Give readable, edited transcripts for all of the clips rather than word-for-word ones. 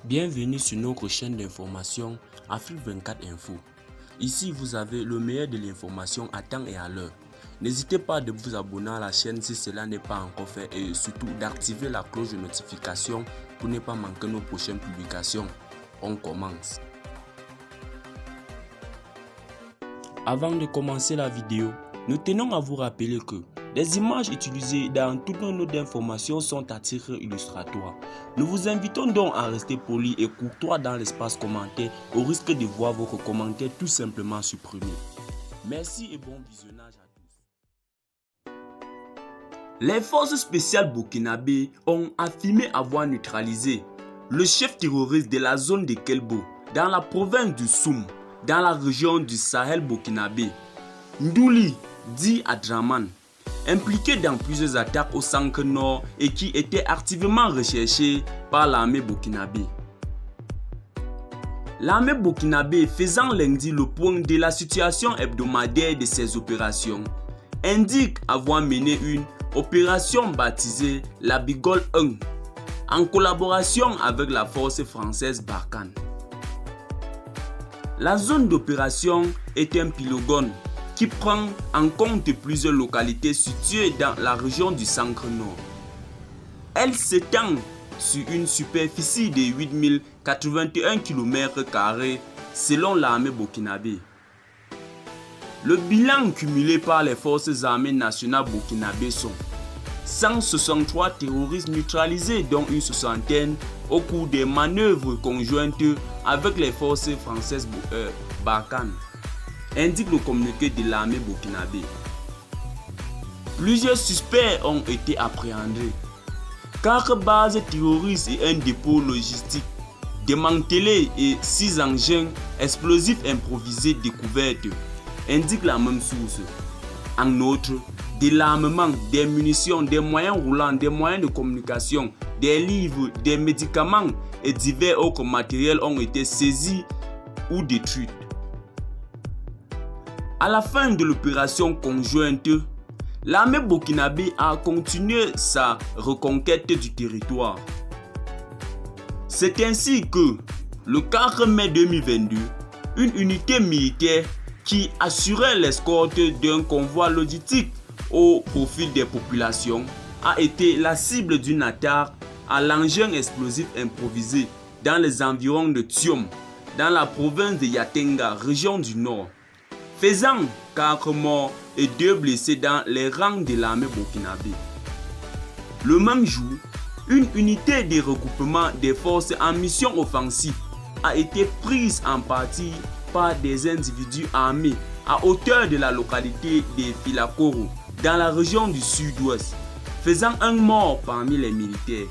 Bienvenue sur notre chaîne d'information Afrique 24 Info. Ici, vous avez le meilleur de l'information à temps et à l'heure. N'hésitez pas de vous abonner à la chaîne si cela n'est pas encore fait et surtout d'activer la cloche de notification pour ne pas manquer nos prochaines publications. On commence. Avant de commencer la vidéo, nous tenons à vous rappeler que les images utilisées dans toutes nos notes d'information sont à titre illustratoire. Nous vous invitons donc à rester poli et courtois dans l'espace commentaire au risque de voir votre commentaire tout simplement supprimé. Merci et bon visionnage à tous. Les forces spéciales burkinabées ont affirmé avoir neutralisé le chef terroriste de la zone de Kelbo dans la province du Soum, dans la région du Sahel burkinabé, Ndouli dit Adraman, impliqué dans plusieurs attaques au centre nord et qui était activement recherché par l'armée burkinabé. L'armée burkinabé faisant lundi le point de la situation hebdomadaire de ses opérations, indique avoir mené une opération baptisée la Bigole 1 en collaboration avec la force française Barkhane. La zone d'opération est un polygone qui prend en compte plusieurs localités situées dans la région du centre-nord. Elle s'étend sur une superficie de 8081 km² selon l'armée burkinabé. Le bilan cumulé par les forces armées nationales burkinabées sont 163 terroristes neutralisés, dont une soixantaine au cours des manœuvres conjointes avec les forces françaises Barkhane, indique le communiqué de l'armée burkinabé. Plusieurs suspects ont été appréhendés. 4 bases terroristes et un dépôt logistique démantelé et 6 engins explosifs improvisés découverts, indique la même source. En outre, de l'armement, des munitions, des moyens roulants, des moyens de communication, des livres, des médicaments et divers autres matériels ont été saisis ou détruits. À la fin de l'opération conjointe, l'armée burkinabé a continué sa reconquête du territoire. C'est ainsi que, le 4 mai 2022, une unité militaire qui assurait l'escorte d'un convoi logistique au profit des populations a été la cible d'une attaque à l'engin explosif improvisé dans les environs de Thiom, dans la province de Yatenga, région du Nord, faisant 4 morts et 2 blessés dans les rangs de l'armée burkinabé. Le même jour, une unité de regroupement des forces en mission offensive a été prise en partie par des individus armés à hauteur de la localité de Filakoro, dans la région du sud-ouest, faisant un mort parmi les militaires.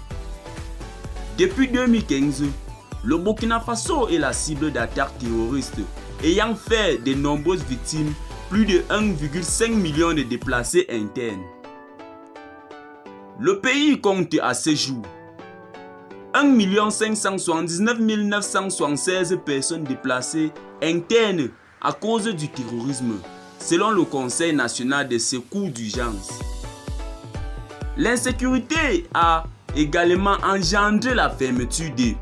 Depuis 2015, le Burkina Faso est la cible d'attaques terroristes, ayant fait de nombreuses victimes, plus de 1,5 million de déplacés internes. Le pays compte à ce jour 1 579 976 personnes déplacées internes à cause du terrorisme, selon le Conseil national de secours d'urgence. L'insécurité a également engendré la fermeture de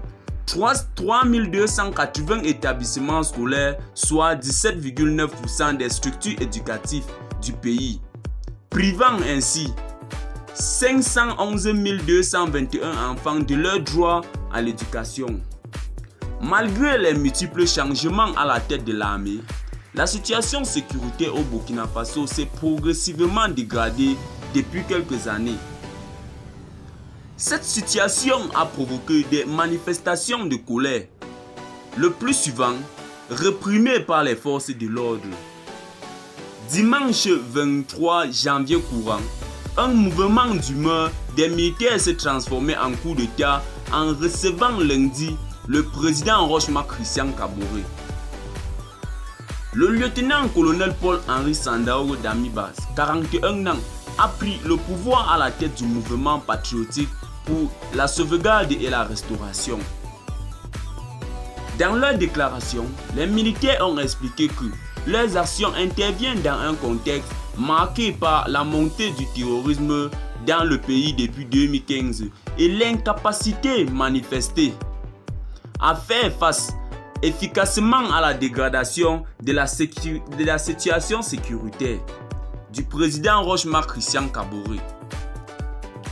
3280 établissements scolaires, soit 17,9% des structures éducatives du pays, privant ainsi 511 221 enfants de leur droit à l'éducation. Malgré les multiples changements à la tête de l'armée, la situation sécuritaire au Burkina Faso s'est progressivement dégradée depuis quelques années. Cette situation a provoqué des manifestations de colère, le plus souvent réprimées par les forces de l'ordre. Dimanche 23 janvier courant, un mouvement d'humeur des militaires s'est transformé en coup d'État en recevant lundi le président Roch-Marc Christian Kaboré. Le lieutenant-colonel Paul-Henri Sandaogo Damibas, 41 ans, a pris le pouvoir à la tête du mouvement patriotique pour la sauvegarde et la restauration. Dans leur déclaration, les militaires ont expliqué que leurs actions interviennent dans un contexte marqué par la montée du terrorisme dans le pays depuis 2015 et l'incapacité manifestée à faire face efficacement à la dégradation de la situation sécuritaire du président Roch-Marc Christian Kaboré.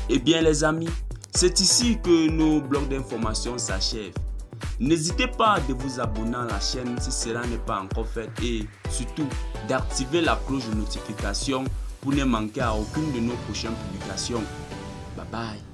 Eh bien les amis, c'est ici que nos blocs d'information s'achèvent. N'hésitez pas à vous abonner à la chaîne si cela n'est pas encore fait et surtout d'activer la cloche de notification pour ne manquer à aucune de nos prochaines publications. Bye bye.